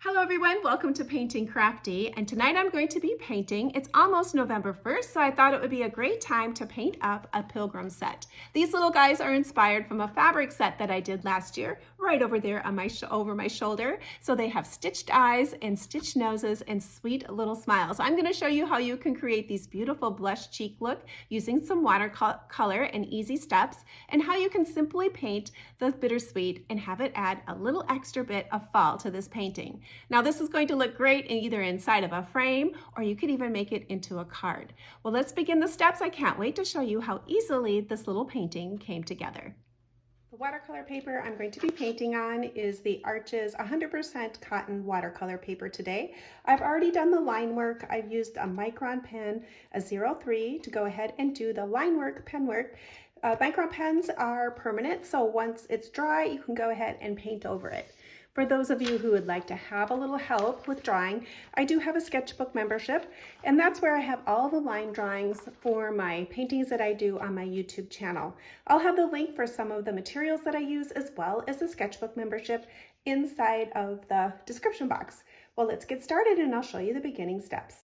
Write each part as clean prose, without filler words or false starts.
Hello everyone, welcome to PaintingCrafty, and tonight I'm going to be painting. It's almost November 1st, so I thought it would be a great time to paint up a pilgrim set. These little guys are inspired from a fabric set that I did last year, right over there on over my shoulder. So they have stitched eyes and stitched noses and sweet little smiles. I'm going to show you how you can create these beautiful blush cheek look using some watercolor and easy steps, and how you can simply paint the bittersweet and have it add a little extra bit of fall to this painting. Now this is going to look great either inside of a frame, or you could even make it into a card. Well, let's begin the steps. I can't wait to show you how easily this little painting came together. The watercolor paper I'm going to be painting on is the Arches 100% cotton watercolor paper today. I've already done the line work. I've used a micron pen, a 03, to go ahead and do the line work, pen work. Micron pens are permanent, so once it's dry, you can go ahead and paint over it. For those of you who would like to have a little help with drawing, I do have a sketchbook membership, and that's where I have all the line drawings for my paintings that I do on my YouTube channel. I'll have the link for some of the materials that I use as well as the sketchbook membership inside of the description box. Well, let's get started and I'll show you the beginning steps.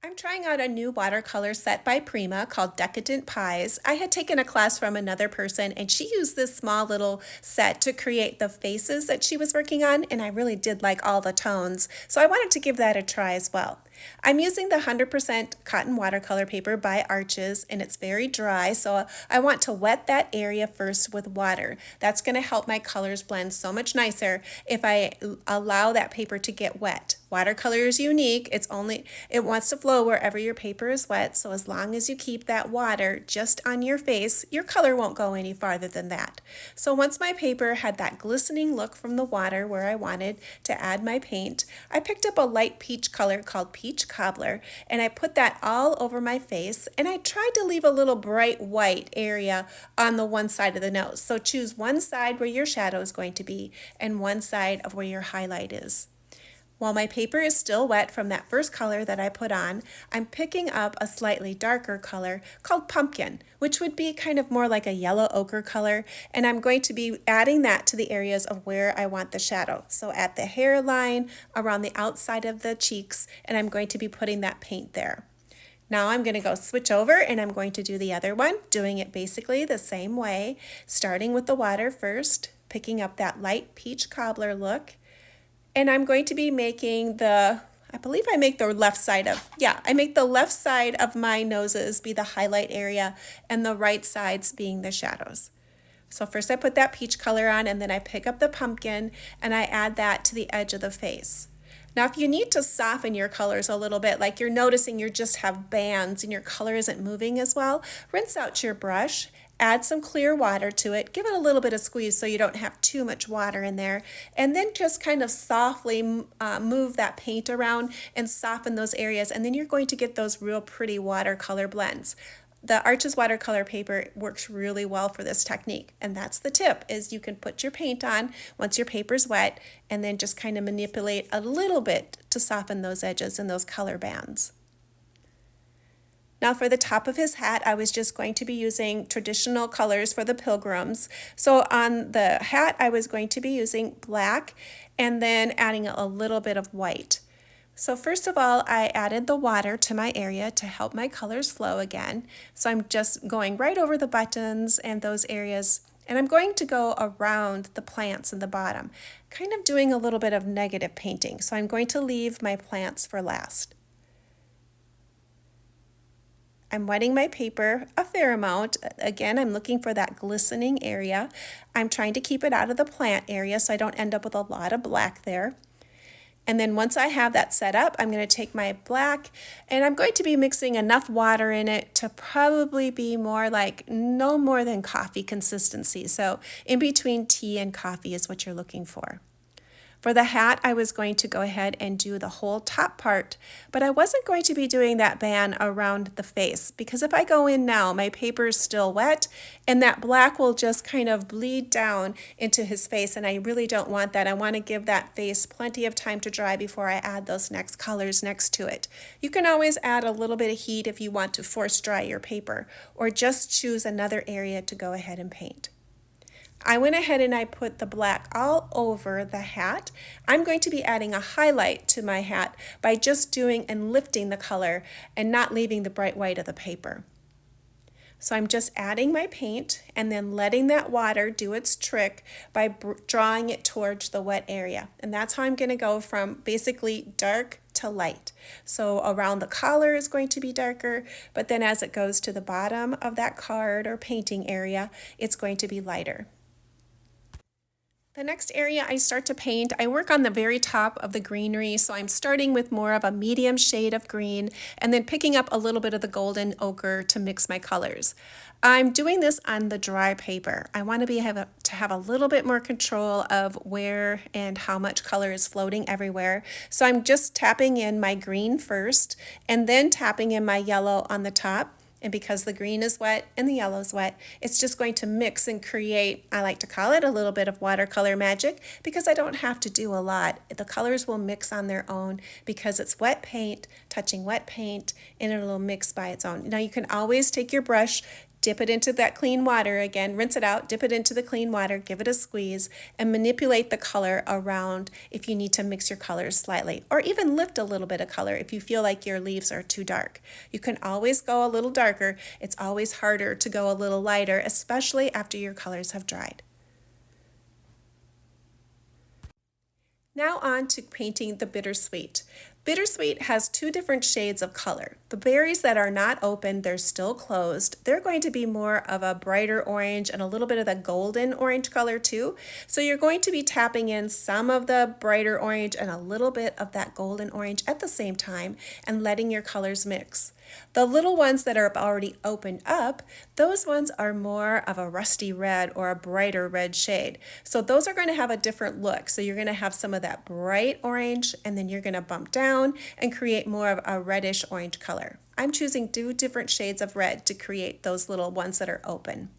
I'm trying out a new watercolor set by Prima called Decadent Pies. I had taken a class from another person and she used this small little set to create the faces that she was working on, and I really did like all the tones, so I wanted to give that a try as well. I'm using the 100% cotton watercolor paper by Arches, and it's very dry, so I want to wet that area first with water. That's going to help my colors blend so much nicer if I allow that paper to get wet. Watercolor is unique. It wants to flow wherever your paper is wet, so as long as you keep that water just on your face, your color won't go any farther than that. So once my paper had that glistening look from the water where I wanted to add my paint, I picked up a light peach color called Peach Cobbler, and I put that all over my face, and I tried to leave a little bright white area on the one side of the nose. So choose one side where your shadow is going to be and one side of where your highlight is. While my paper is still wet from that first color that I put on, I'm picking up a slightly darker color called Pumpkin, which would be kind of more like a yellow ochre color, and I'm going to be adding that to the areas of where I want the shadow. So at the hairline, around the outside of the cheeks, and I'm going to be putting that paint there. Now I'm going to go switch over and I'm going to do the other one, doing it basically the same way, starting with the water first, picking up that light peach cobbler look. And I'm going to be making I make the left side of my noses be the highlight area and the right sides being the shadows. So first I put that peach color on, and then I pick up the pumpkin and I add that to the edge of the face. Now, if you need to soften your colors a little bit, like you're noticing you just have bands and your color isn't moving as well, rinse out your brush, add some clear water to it, give it a little bit of squeeze so you don't have too much water in there, and then just kind of softly move that paint around and soften those areas, and then you're going to get those real pretty watercolor blends. The Arches watercolor paper works really well for this technique, and that's the tip, is you can put your paint on once your paper's wet and then just kind of manipulate a little bit to soften those edges and those color bands. Now for the top of his hat, I was just going to be using traditional colors for the pilgrims. So on the hat, I was going to be using black and then adding a little bit of white. So first of all, I added the water to my area to help my colors flow again. So I'm just going right over the buttons and those areas, and I'm going to go around the plants in the bottom, kind of doing a little bit of negative painting. So I'm going to leave my plants for last. I'm wetting my paper a fair amount. Again, I'm looking for that glistening area. I'm trying to keep it out of the plant area so I don't end up with a lot of black there. And then once I have that set up, I'm going to take my black and I'm going to be mixing enough water in it to probably be more like no more than coffee consistency. So in between tea and coffee is what you're looking for. For the hat, I was going to go ahead and do the whole top part, but I wasn't going to be doing that band around the face, because if I go in now, my paper is still wet and that black will just kind of bleed down into his face, and I really don't want that. I want to give that face plenty of time to dry before I add those next colors next to it. You can always add a little bit of heat if you want to force dry your paper, or just choose another area to go ahead and paint. I went ahead and I put the black all over the hat. I'm going to be adding a highlight to my hat by just doing and lifting the color and not leaving the bright white of the paper. So I'm just adding my paint and then letting that water do its trick by drawing it towards the wet area. And that's how I'm going to go from basically dark to light. So around the collar is going to be darker, but then as it goes to the bottom of that card or painting area, it's going to be lighter. The next area I start to paint, I work on the very top of the greenery, so I'm starting with more of a medium shade of green and then picking up a little bit of the golden ochre to mix my colors. I'm doing this on the dry paper. I want to have a little bit more control of where and how much color is floating everywhere. So I'm just tapping in my green first and then tapping in my yellow on the top. And because the green is wet and the yellow is wet, it's just going to mix and create, I like to call it a little bit of watercolor magic, because I don't have to do a lot. The colors will mix on their own because it's wet paint, touching wet paint, and it'll mix by its own. Now you can always take your brush, dip it into that clean water again, rinse it out, dip it into the clean water, give it a squeeze, and manipulate the color around if you need to mix your colors slightly, or even lift a little bit of color if you feel like your leaves are too dark. You can always go a little darker. It's always harder to go a little lighter, especially after your colors have dried. Now on to painting the bittersweet. Bittersweet has two different shades of color. The berries that are not open, they're still closed. They're going to be more of a brighter orange and a little bit of the golden orange color too. So you're going to be tapping in some of the brighter orange and a little bit of that golden orange at the same time and letting your colors mix. The little ones that are already opened up, those ones are more of a rusty red or a brighter red shade. So those are going to have a different look. So you're going to have some of that bright orange and then you're going to bump down and create more of a reddish orange color. I'm choosing two different shades of red to create those little ones that are open.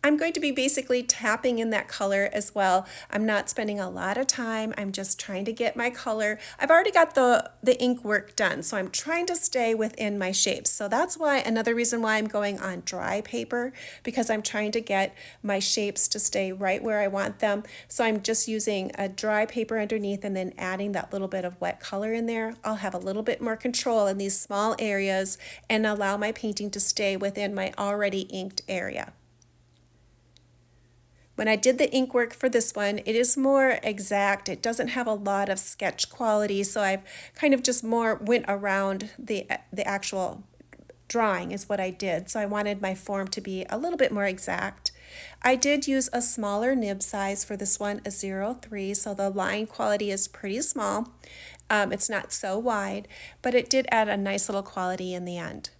I'm going to be basically tapping in that color as well. I'm not spending a lot of time. I'm just trying to get my color. I've already got the ink work done, so I'm trying to stay within my shapes. So that's why another reason why I'm going on dry paper, because I'm trying to get my shapes to stay right where I want them. So I'm just using a dry paper underneath and then adding that little bit of wet color in there. I'll have a little bit more control in these small areas and allow my painting to stay within my already inked area. When I did the ink work for this one, it is more exact. It doesn't have a lot of sketch quality, so I've kind of just more went around the actual drawing is what I did. So I wanted my form to be a little bit more exact. I did use a smaller nib size for this one, a 0.3, so the line quality is pretty small. It's not so wide, but it did add a nice little quality in the end.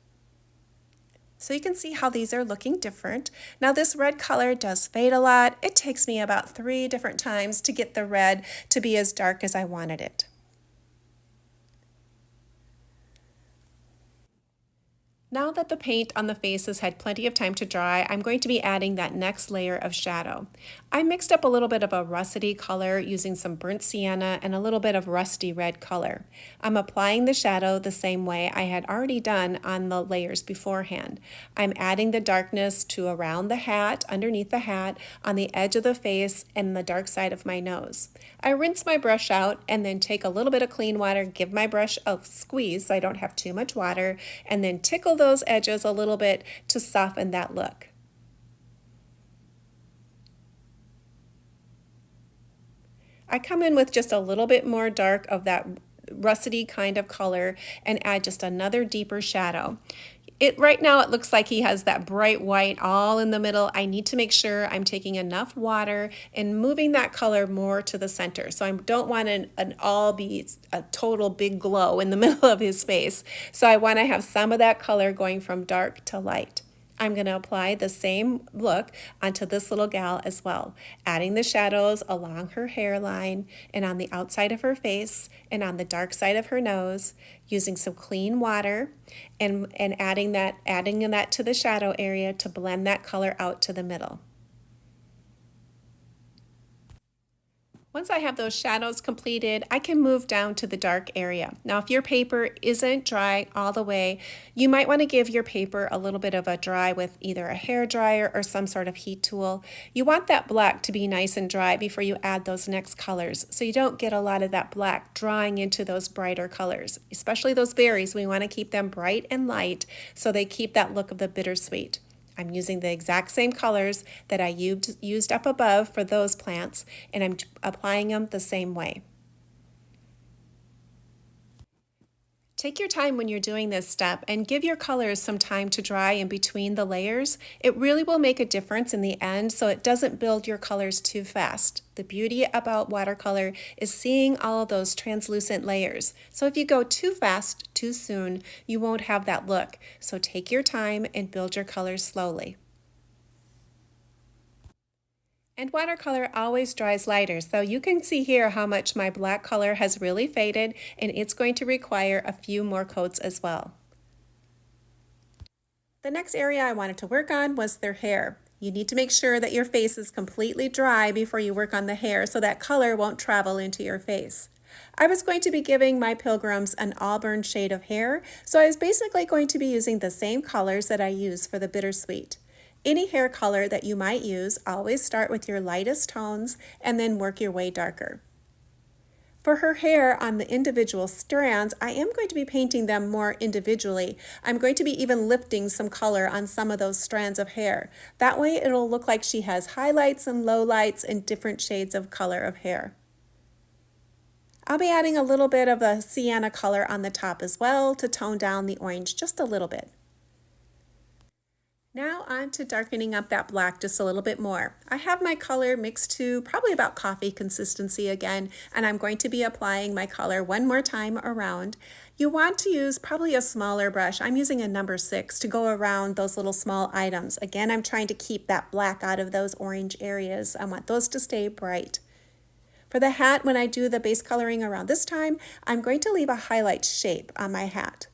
So you can see how these are looking different. Now this red color does fade a lot. It takes me about 3 different times to get the red to be as dark as I wanted it. Now that the paint on the face has had plenty of time to dry, I'm going to be adding that next layer of shadow. I mixed up a little bit of a russety color using some burnt sienna and a little bit of rusty red color. I'm applying the shadow the same way I had already done on the layers beforehand. I'm adding the darkness to around the hat, underneath the hat, on the edge of the face, and the dark side of my nose. I rinse my brush out and then take a little bit of clean water, give my brush a squeeze so I don't have too much water, and then tickle those edges a little bit to soften that look. I come in with just a little bit more dark of that russety kind of color and add just another deeper shadow. Right now it looks like he has that bright white all in the middle. I need to make sure I'm taking enough water and moving that color more to the center. So I don't want an all be a total big glow in the middle of his face. So I want to have some of that color going from dark to light. I'm going to apply the same look onto this little gal as well, adding the shadows along her hairline and on the outside of her face and on the dark side of her nose, using some clean water and adding that to the shadow area to blend that color out to the middle. Once I have those shadows completed, I can move down to the dark area. Now, if your paper isn't dry all the way, you might want to give your paper a little bit of a dry with either a hair dryer or some sort of heat tool. You want that black to be nice and dry before you add those next colors, so you don't get a lot of that black drawing into those brighter colors. Especially those berries, we want to keep them bright and light so they keep that look of the bittersweet. I'm using the exact same colors that I used up above for those plants, and I'm applying them the same way. Take your time when you're doing this step and give your colors some time to dry in between the layers. It really will make a difference in the end, so it doesn't build your colors too fast. The beauty about watercolor is seeing all of those translucent layers. So if you go too fast, too soon, you won't have that look. So take your time and build your colors slowly. And watercolor always dries lighter, so you can see here how much my black color has really faded, and it's going to require a few more coats as well. The next area I wanted to work on was their hair. You need to make sure that your face is completely dry before you work on the hair so that color won't travel into your face. I was going to be giving my pilgrims an auburn shade of hair, so I was basically going to be using the same colors that I use for the bittersweet. Any hair color that you might use, always start with your lightest tones and then work your way darker. For her hair on the individual strands, I am going to be painting them more individually. I'm going to be even lifting some color on some of those strands of hair. That way it'll look like she has highlights and lowlights and different shades of color of hair. I'll be adding a little bit of a sienna color on the top as well to tone down the orange just a little bit. Now on to darkening up that black just a little bit more. I have my color mixed to probably about coffee consistency again, and I'm going to be applying my color one more time around. You want to use probably a smaller brush. I'm using a number 6 to go around those little small items. Again, I'm trying to keep that black out of those orange areas. I want those to stay bright. For the hat, when I do the base coloring around this time, I'm going to leave a highlight shape on my hat.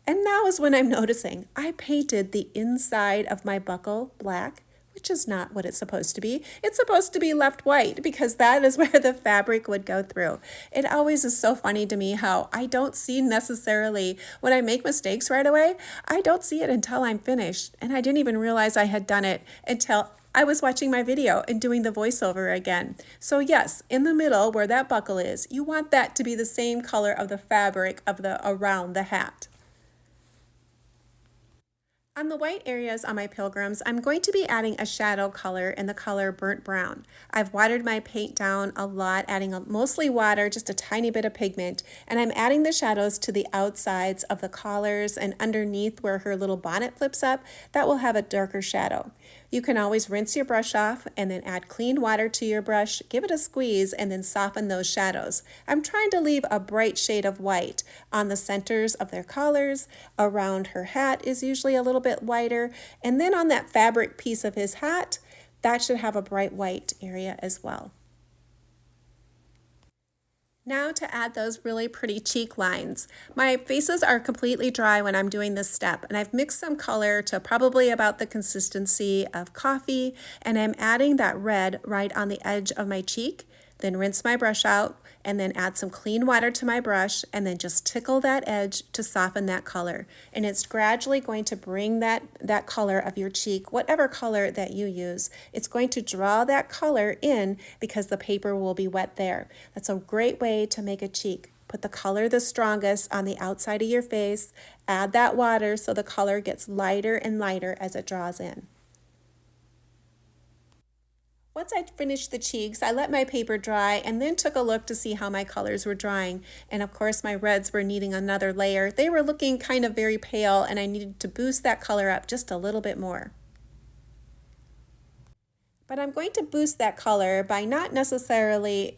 And now is when I'm noticing I painted the inside of my buckle black, which is not what it's supposed to be. It's supposed to be left white because that is where the fabric would go through. It always is so funny to me how I don't see necessarily when I make mistakes right away. I don't see it until I'm finished, and I didn't even realize I had done it until I was watching my video and doing the voiceover again. So yes, in the middle where that buckle is, you want that to be the same color of the fabric of the around the hat. On the white areas on my pilgrims, I'm going to be adding a shadow color in the color burnt brown. I've watered my paint down a lot, adding mostly water, just a tiny bit of pigment, and I'm adding the shadows to the outsides of the collars and underneath where her little bonnet flips up. That will have a darker shadow. You can always rinse your brush off and then add clean water to your brush, give it a squeeze, and then soften those shadows. I'm trying to leave a bright shade of white on the centers of their collars. Around her hat is usually a little bit whiter, and then on that fabric piece of his hat, that should have a bright white area as well. Now to add those really pretty cheek lines. My faces are completely dry when I'm doing this step, and I've mixed some color to probably about the consistency of coffee, and I'm adding that red right on the edge of my cheek. Then rinse my brush out and then add some clean water to my brush and then just tickle that edge to soften that color. And it's gradually going to bring that color of your cheek, whatever color that you use, it's going to draw that color in because the paper will be wet there. That's a great way to make a cheek. Put the color the strongest on the outside of your face, add that water so the color gets lighter and lighter as it draws in. Once I finished the cheeks, I let my paper dry and then took a look to see how my colors were drying. And of course, my reds were needing another layer. They were looking kind of very pale, and I needed to boost that color up just a little bit more. But I'm going to boost that color by not necessarily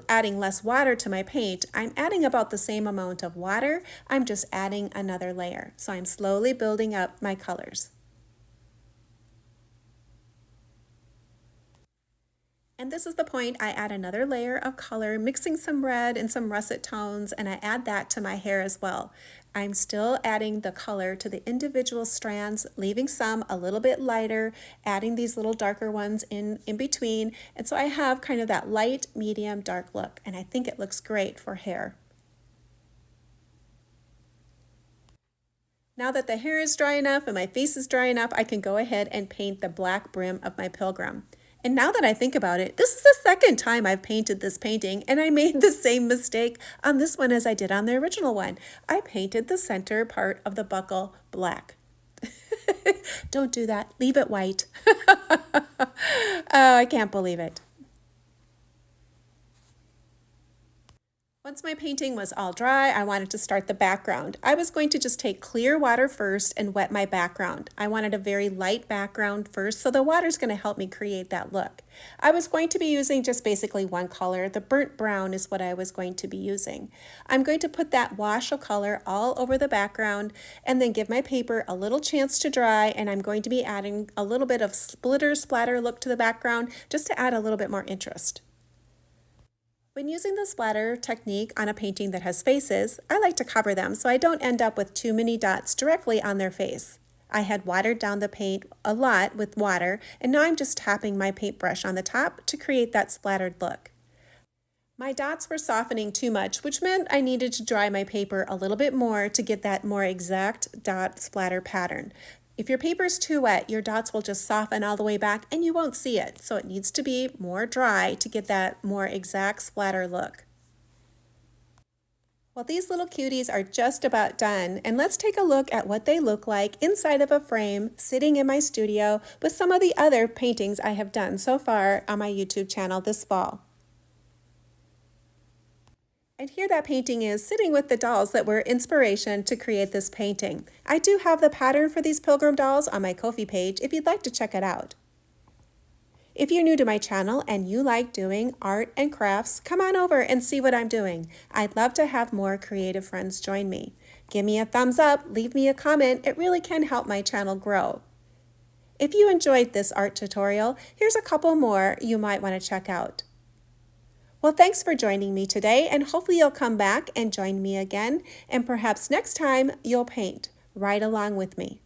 adding less water to my paint. I'm adding about the same amount of water. I'm just adding another layer. So I'm slowly building up my colors. And this is the point. I add another layer of color, mixing some red and some russet tones, and I add that to my hair as well. I'm still adding the color to the individual strands, leaving some a little bit lighter, adding these little darker ones in between. And so I have kind of that light, medium, dark look, and I think it looks great for hair. Now that the hair is dry enough and my face is dry enough, I can go ahead and paint the black brim of my pilgrim. And now that I think about it, this is the second time I've painted this painting, and I made the same mistake on this one as I did on the original one. I painted the center part of the buckle black. Don't do that. Leave it white. Oh, I can't believe it. Once my painting was all dry, I wanted to start the background. I was going to just take clear water first and wet my background. I wanted a very light background first, so the water's going to help me create that look. I was going to be using just basically one color. The burnt brown is what I was going to be using. I'm going to put that wash of color all over the background and then give my paper a little chance to dry, and I'm going to be adding a little bit of splatter look to the background just to add a little bit more interest. When using the splatter technique on a painting that has faces, I like to cover them so I don't end up with too many dots directly on their face. I had watered down the paint a lot with water, and now I'm just tapping my paintbrush on the top to create that splattered look. My dots were softening too much, which meant I needed to dry my paper a little bit more to get that more exact dot splatter pattern. If your paper is too wet, your dots will just soften all the way back and you won't see it. So it needs to be more dry to get that more exact splatter look. Well, these little cuties are just about done, and let's take a look at what they look like inside of a frame sitting in my studio with some of the other paintings I have done so far on my YouTube channel this fall. And here that painting is sitting with the dolls that were inspiration to create this painting. I do have the pattern for these pilgrim dolls on my Ko-fi page if you'd like to check it out. If you're new to my channel and you like doing art and crafts, come on over and see what I'm doing. I'd love to have more creative friends join me. Give me a thumbs up, leave me a comment. It really can help my channel grow. If you enjoyed this art tutorial, here's a couple more you might want to check out. Well, thanks for joining me today, and hopefully you'll come back and join me again, and perhaps next time you'll paint right along with me.